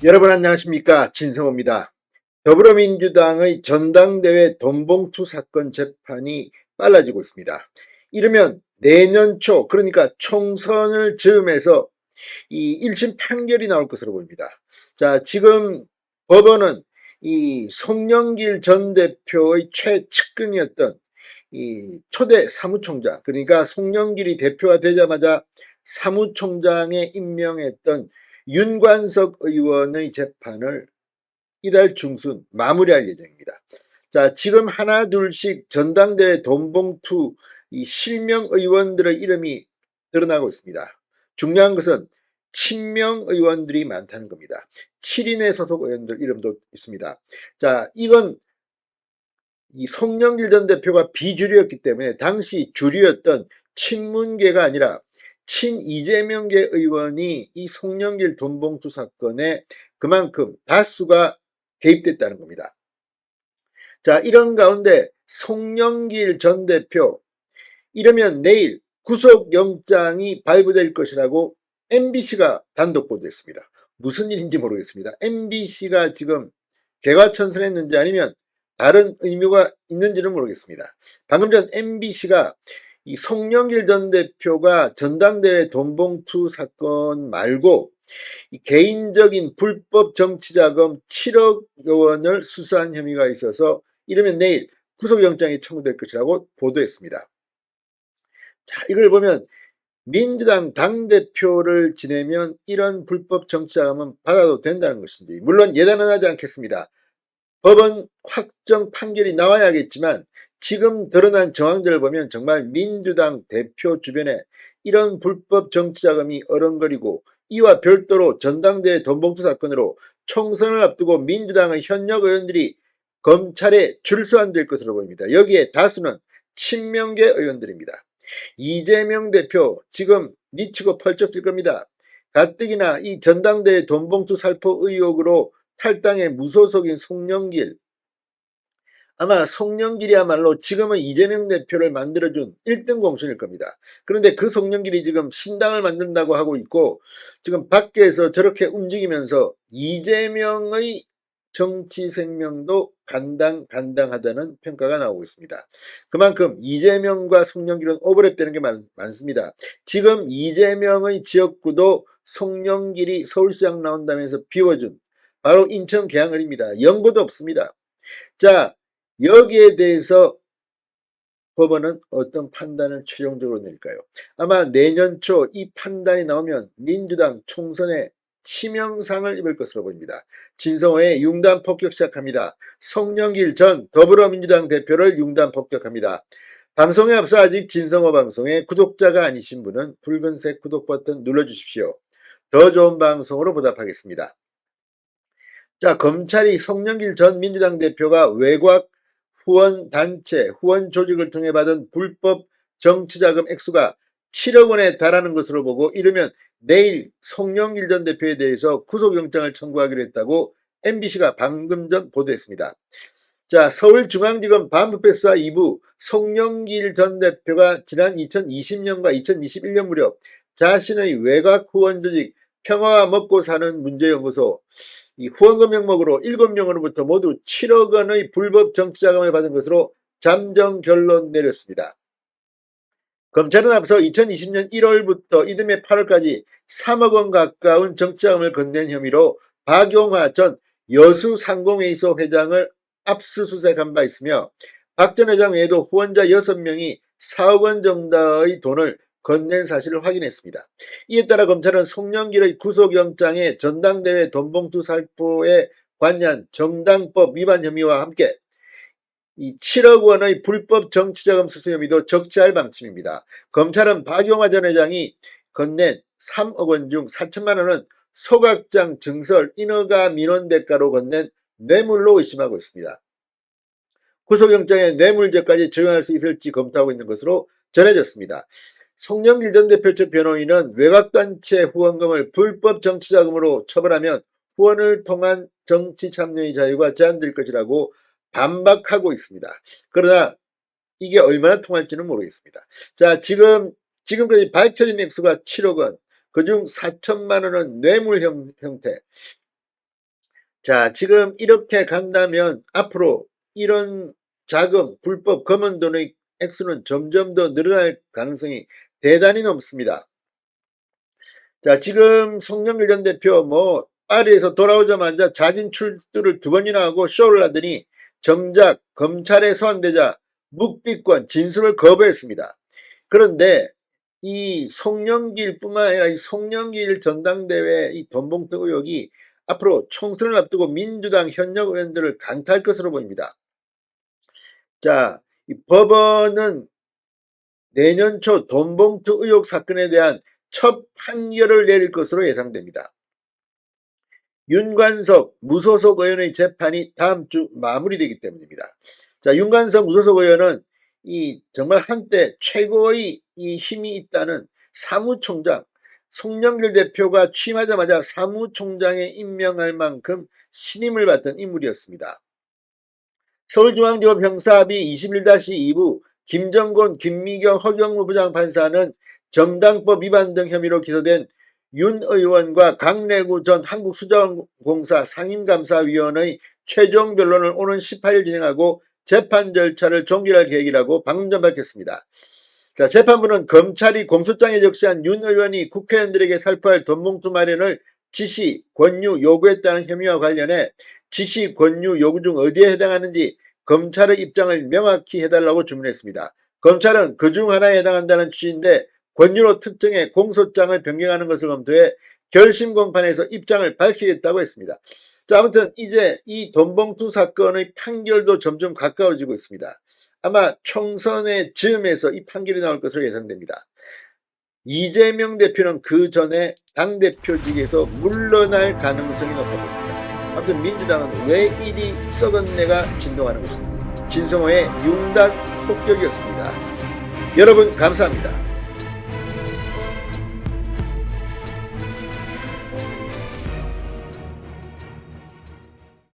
여러분 안녕하십니까, 진성호입니다. 더불어민주당의 전당대회 돈봉투 사건 재판이 빨라지고 있습니다. 이르면 내년 초, 그러니까 총선을 즈음해서 이 1심 판결이 나올 것으로 보입니다. 자, 지금 법원은 이 송영길 전 대표의 최측근이었던 이 초대 사무총장, 그러니까 송영길이 대표가 되자마자 사무총장에 임명했던 윤관석 의원의 재판을 이달 중순 마무리할 예정입니다. 자, 지금 하나 둘씩 전당대회 돈봉투 이 실명 의원들의 이름이 드러나고 있습니다. 중요한 것은 친명 의원들이 많다는 겁니다. 7인의 소속 의원들 이름도 있습니다. 자, 이건 이 송영길 전 대표가 비주류였기 때문에 당시 주류였던 친문계가 아니라 친이재명계 의원이 이 송영길 돈봉투 사건에 그만큼 다수가 개입됐다는 겁니다. 자, 이런 가운데 송영길 전 대표 이러면 내일 구속영장이 발부될 것이라고 MBC가 단독 보도했습니다. 무슨 일인지 모르겠습니다. MBC가 지금 개과천선했는지 아니면 다른 의미가 있는지는 모르겠습니다. 방금 전 MBC가 이 송영길 전 대표가 전당대회 돈봉투 사건 말고 이 개인적인 불법 정치자금 7억 원을 수수한 혐의가 있어서 이러면 내일 구속영장이 청구될 것이라고 보도했습니다. 자, 이걸 보면 민주당 당대표를 지내면 이런 불법 정치자금은 받아도 된다는 것인지, 물론 예단은 하지 않겠습니다. 법원 확정 판결이 나와야겠지만 지금 드러난 정황들을 보면 정말 민주당 대표 주변에 이런 불법 정치자금이 어른거리고, 이와 별도로 전당대회 돈봉투 사건으로 총선을 앞두고 민주당의 현역 의원들이 검찰에 출소한될 것으로 보입니다. 여기에 다수는 친명계 의원들입니다. 이재명 대표 지금 미치고 펄쩍 뛸 겁니다. 가뜩이나 이 전당대회 돈봉투 살포 의혹으로 탈당의 무소속인 송영길, 아마 송영길이야말로 지금은 이재명 대표를 만들어준 1등 공신일 겁니다. 그런데 그 송영길이 지금 신당을 만든다고 하고 있고, 지금 밖에서 저렇게 움직이면서 이재명의 정치 생명도 간당간당하다는 평가가 나오고 있습니다. 그만큼 이재명과 송영길은 오버랩되는 게 많습니다. 지금 이재명의 지역구도 송영길이 서울시장 나온다면서 비워준 바로 인천 계양을입니다. 연고도 없습니다. 자, 여기에 대해서 법원은 어떤 판단을 최종적으로 낼까요? 아마 내년 초 이 판단이 나오면 민주당 총선에 치명상을 입을 것으로 보입니다. 진성호의 융단 폭격 시작합니다. 송영길 전 더불어민주당 대표를 융단 폭격합니다. 방송에 앞서 아직 진성호 방송의 구독자가 아니신 분은 붉은색 구독 버튼 눌러주십시오. 더 좋은 방송으로 보답하겠습니다. 자, 검찰이 송영길 전 민주당 대표가 외곽 후원단체, 후원조직을 통해 받은 불법 정치자금 액수가 7억 원에 달하는 것으로 보고, 이르면 내일 송영길 전 대표에 대해서 구속영장을 청구하기로 했다고 MBC가 방금 전 보도했습니다. 자, 서울중앙지검 반부패수사 2부 송영길 전 대표가 지난 2020년과 2021년 무렵 자신의 외곽 후원조직 평화와 먹고 사는 문제연구소 이 후원금 명목으로 7명으로부터 모두 7억 원의 불법 정치자금을 받은 것으로 잠정 결론 내렸습니다. 검찰은 앞서 2020년 1월부터 이듬해 8월까지 3억 원 가까운 정치자금을 건넨 혐의로 박용화 전 여수상공회의소 회장을 압수수색한 바 있으며, 박 전 회장 외에도 후원자 6명이 4억 원 정도의 돈을 건넨 사실을 확인했습니다. 이에 따라 검찰은 송영길의 구속영장에 전당대회 돈봉투 살포에 관여한 정당법 위반 혐의와 함께 이 7억 원의 불법 정치자금 수수 혐의도 적시할 방침입니다. 검찰은 박용화 전 회장이 건넨 3억 원 중 4천만 원은 소각장 증설 인허가 민원 대가로 건넨 뇌물로 의심하고 있습니다. 구속영장에 뇌물죄까지 적용할 수 있을지 검토하고 있는 것으로 전해졌습니다. 송영길 전 대표 측 변호인은 외곽단체 후원금을 불법 정치자금으로 처벌하면 후원을 통한 정치 참여의 자유가 제한될 것이라고 반박하고 있습니다. 그러나 이게 얼마나 통할지는 모르겠습니다. 자, 지금까지 밝혀진 액수가 7억 원, 그중 4천만 원은 뇌물 형태. 자, 지금 이렇게 간다면 앞으로 이런 자금, 불법 검은 돈의 액수는 점점 더 늘어날 가능성이 대단히 높습니다. 자, 지금 송영길 전 대표 파리에서 돌아오자마자 자진 출두를 2번이나 하고 쇼를 하더니 정작 검찰에 소환되자 묵비권 진술을 거부했습니다. 그런데 이 송영길뿐만 아니라 이 송영길 전당대회 이 돈봉투 의혹이 앞으로 총선을 앞두고 민주당 현역 의원들을 강타할 것으로 보입니다. 자, 이 법원은 내년 초 돈봉투 의혹 사건에 대한 첫 판결을 내릴 것으로 예상됩니다. 윤관석 무소속 의원의 재판이 다음 주 마무리되기 때문입니다. 자, 윤관석 무소속 의원은 정말 한때 최고의 힘이 있다는 사무총장, 송영길 대표가 취임하자마자 사무총장에 임명할 만큼 신임을 받던 인물이었습니다. 서울중앙지법 형사합의 21-2부 김정곤, 김미경, 허경무 부장판사는 정당법 위반 등 혐의로 기소된 윤 의원과 강래구 전 한국수자원공사 상임감사위원의 최종 변론을 오는 18일 진행하고 재판 절차를 종결할 계획이라고 방금 전 밝혔습니다. 자, 재판부는 검찰이 공소장에 적시한 윤 의원이 국회의원들에게 살포할 돈봉투 마련을 지시, 권유, 요구했다는 혐의와 관련해 지시, 권유, 요구 중 어디에 해당하는지 검찰의 입장을 명확히 해달라고 주문했습니다. 검찰은 그중 하나에 해당한다는 취지인데 권유로 특정해 공소장을 변경하는 것을 검토해 결심 공판에서 입장을 밝히겠다고 했습니다. 자, 아무튼 이제 이 돈봉투 사건의 판결도 점점 가까워지고 있습니다. 아마 총선의 즈음에서 이 판결이 나올 것으로 예상됩니다. 이재명 대표는 그 전에 당대표직에서 물러날 가능성이 높아 보입니다. 아무튼 민주당은 왜 이리 썩은 내가 진동하는 것인지. 진성호의 융단 폭격이었습니다. 여러분 감사합니다.